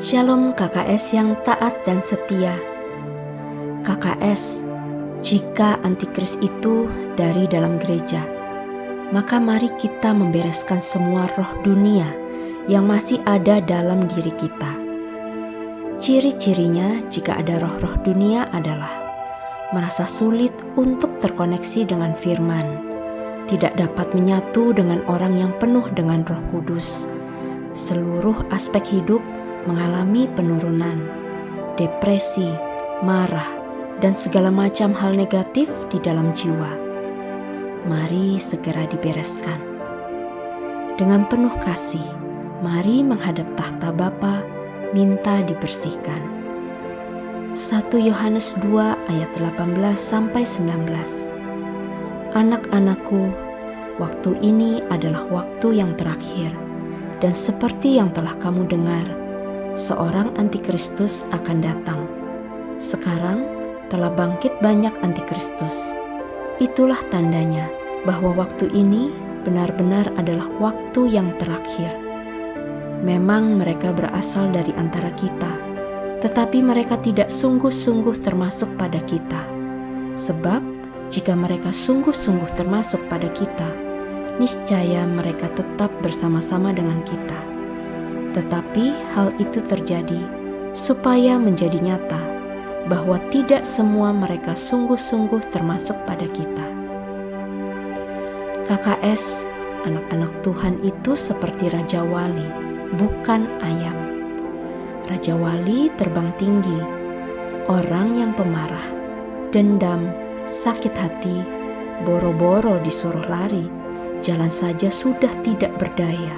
Shalom KKS yang taat dan setia. KKS, jika antikris itu dari dalam gereja, maka mari kita membereskan semua roh dunia yang masih ada dalam diri kita. Ciri-cirinya jika ada roh-roh dunia adalah merasa sulit untuk terkoneksi dengan firman, tidak dapat menyatu dengan orang yang penuh dengan Roh Kudus. Seluruh aspek hidup mengalami penurunan, depresi, marah, dan segala macam hal negatif di dalam jiwa. Mari segera dibereskan. Dengan penuh kasih, mari menghadap tahta Bapa, minta dibersihkan. 1 Yohanes 2 ayat 18-19. Anak-anakku, waktu ini adalah waktu yang terakhir, dan seperti yang telah kamu dengar, seorang antikristus akan datang. Sekarang telah bangkit banyak antikristus. Itulah tandanya bahwa waktu ini benar-benar adalah waktu yang terakhir. Memang mereka berasal dari antara kita, tetapi mereka tidak sungguh-sungguh termasuk pada kita. Sebab jika mereka sungguh-sungguh termasuk pada kita, niscaya mereka tetap bersama-sama dengan kita. Tetapi hal itu terjadi supaya menjadi nyata bahwa tidak semua mereka sungguh-sungguh termasuk pada kita. KKS, anak-anak Tuhan itu seperti Raja Wali, bukan ayam. Raja Wali terbang tinggi, orang yang pemarah, dendam, sakit hati, boro-boro disuruh lari, jalan saja sudah tidak berdaya,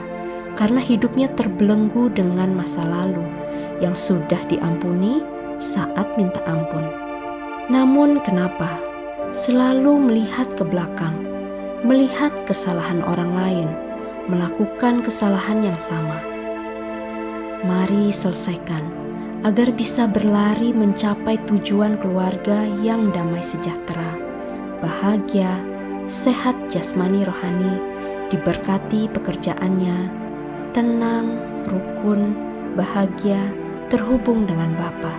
karena hidupnya terbelenggu dengan masa lalu yang sudah diampuni saat minta ampun. Namun kenapa selalu melihat ke belakang, melihat kesalahan orang lain, melakukan kesalahan yang sama? Mari selesaikan agar bisa berlari mencapai tujuan keluarga yang damai sejahtera, bahagia, sehat jasmani rohani, diberkati pekerjaannya, tenang, rukun, bahagia, terhubung dengan Bapa,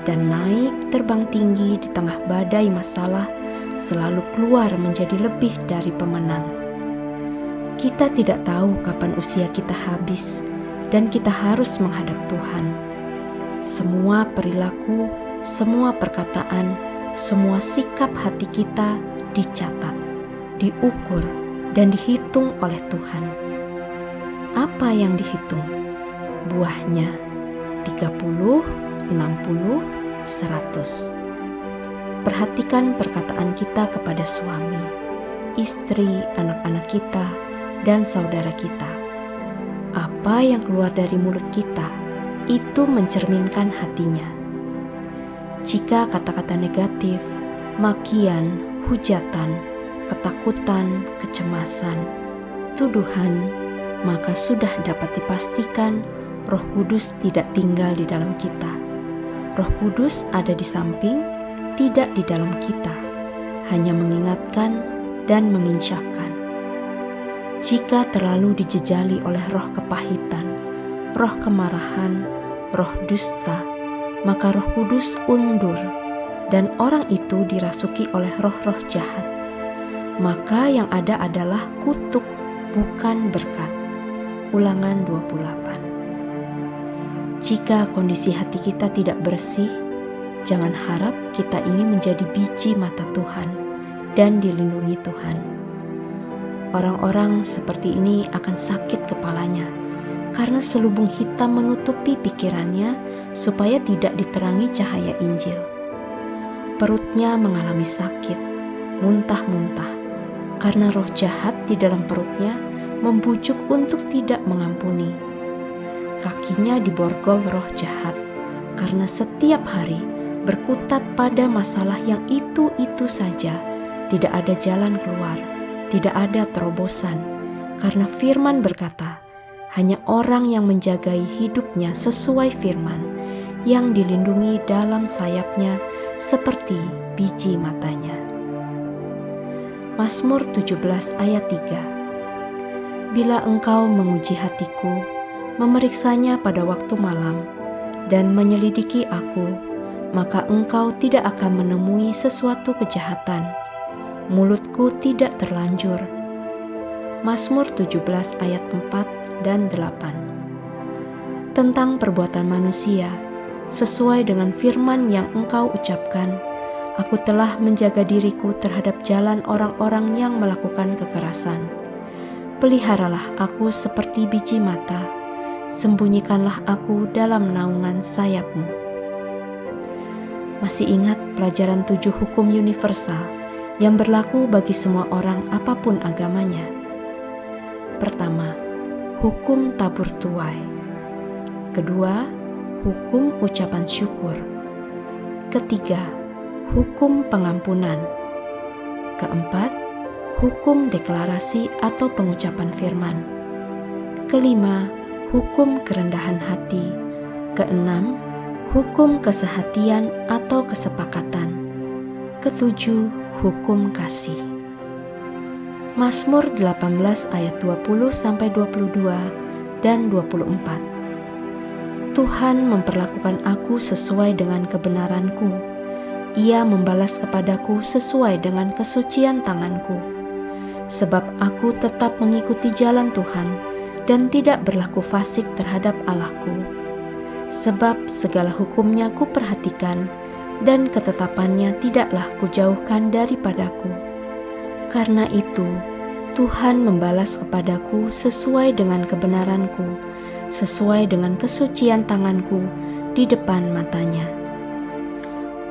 dan naik terbang tinggi di tengah badai masalah, selalu keluar menjadi lebih dari pemenang. Kita tidak tahu kapan usia kita habis, dan kita harus menghadap Tuhan. Semua perilaku, semua perkataan, semua sikap hati kita dicatat, diukur, dan dihitung oleh Tuhan. Apa yang dihitung? Buahnya 30, 60, 100. Perhatikan perkataan kita kepada suami, istri, anak-anak kita, dan saudara kita. Apa yang keluar dari mulut kita, itu mencerminkan hatinya. Jika kata-kata negatif, makian, hujatan, ketakutan, kecemasan, tuduhan, maka sudah dapat dipastikan Roh Kudus tidak tinggal di dalam kita. Roh Kudus ada di samping, tidak di dalam kita, hanya mengingatkan dan menginsyafkan. Jika terlalu dijejali oleh roh kepahitan, roh kemarahan, roh dusta, maka Roh Kudus undur, dan orang itu dirasuki oleh roh-roh jahat. Maka yang ada adalah kutuk, bukan berkat. Ulangan 28. Jika kondisi hati kita tidak bersih, jangan harap kita ini menjadi biji mata Tuhan dan dilindungi Tuhan. Orang-orang seperti ini akan sakit kepalanya, karena selubung hitam menutupi pikirannya supaya tidak diterangi cahaya Injil. Perutnya mengalami sakit, muntah-muntah, karena roh jahat di dalam perutnya membujuk untuk tidak mengampuni. Kakinya diborgol roh jahat, karena setiap hari berkutat pada masalah yang itu-itu saja, tidak ada jalan keluar, tidak ada terobosan, karena firman berkata, hanya orang yang menjagai hidupnya sesuai firman, yang dilindungi dalam sayapnya seperti biji matanya. Mazmur 17 ayat 3. Bila engkau menguji hatiku, memeriksanya pada waktu malam, dan menyelidiki aku, maka engkau tidak akan menemui sesuatu kejahatan. Mulutku tidak terlanjur. Mazmur 17 ayat 4 dan 8. Tentang perbuatan manusia, sesuai dengan firman yang engkau ucapkan, aku telah menjaga diriku terhadap jalan orang-orang yang melakukan kekerasan. Peliharalah aku seperti biji mata, sembunyikanlah aku dalam naungan sayap-Mu. Masih ingat pelajaran 7 hukum universal yang berlaku bagi semua orang apapun agamanya? Pertama, hukum tabur tuai. Kedua, hukum ucapan syukur. Ketiga, hukum pengampunan. Keempat, hukum deklarasi atau pengucapan firman. Kelima, hukum kerendahan hati. Keenam, hukum kesehatian atau kesepakatan. Ketujuh, hukum kasih. Mazmur 18 ayat 20-22 dan 24. Tuhan memperlakukan aku sesuai dengan kebenaranku. Ia membalas kepadaku sesuai dengan kesucian tanganku. Sebab aku tetap mengikuti jalan Tuhan dan tidak berlaku fasik terhadap Allahku. Sebab segala hukumnya kuperhatikan dan ketetapannya tidaklah kujauhkan daripadaku. Karena itu, Tuhan membalas kepadaku sesuai dengan kebenaranku, sesuai dengan kesucian tanganku di depan matanya.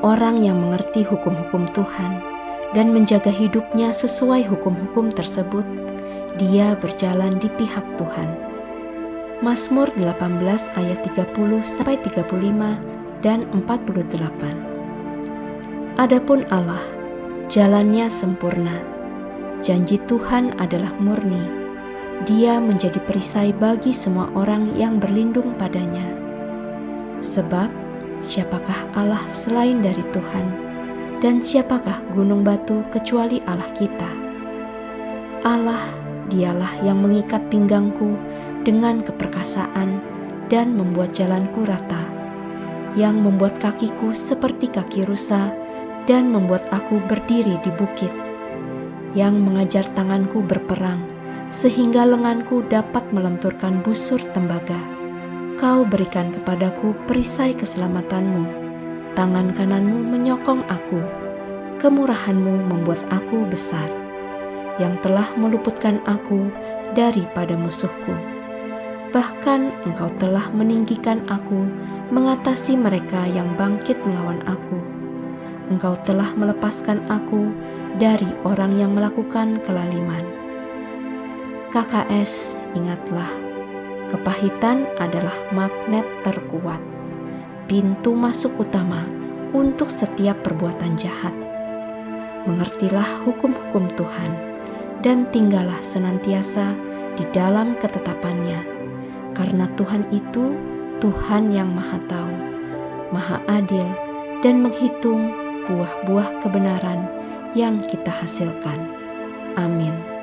Orang yang mengerti hukum-hukum Tuhan dan menjaga hidupnya sesuai hukum-hukum tersebut, dia berjalan di pihak Tuhan. Mazmur 18 ayat 30-35 dan 48. Adapun Allah, jalannya sempurna. Janji Tuhan adalah murni. Dia menjadi perisai bagi semua orang yang berlindung padanya. Sebab, siapakah Allah selain dari Tuhan? Dan siapakah gunung batu kecuali Allah kita? Allah, dialah yang mengikat pinggangku dengan keperkasaan dan membuat jalanku rata, yang membuat kakiku seperti kaki rusa dan membuat aku berdiri di bukit, yang mengajar tanganku berperang, sehingga lenganku dapat melenturkan busur tembaga. Kau berikan kepadaku perisai keselamatanmu, tangan kananmu menyokong aku, kemurahanmu membuat aku besar, yang telah meluputkan aku daripada musuhku. Bahkan engkau telah meninggikan aku mengatasi mereka yang bangkit melawan aku. Engkau telah melepaskan aku dari orang yang melakukan kelaliman. KKS, ingatlah, kepahitan adalah magnet terkuat, pintu masuk utama untuk setiap perbuatan jahat. Mengertilah hukum-hukum Tuhan dan tinggallah senantiasa di dalam ketetapannya, karena Tuhan itu Tuhan yang Maha Tahu, Maha Adil, dan menghitung buah-buah kebenaran yang kita hasilkan. Amin.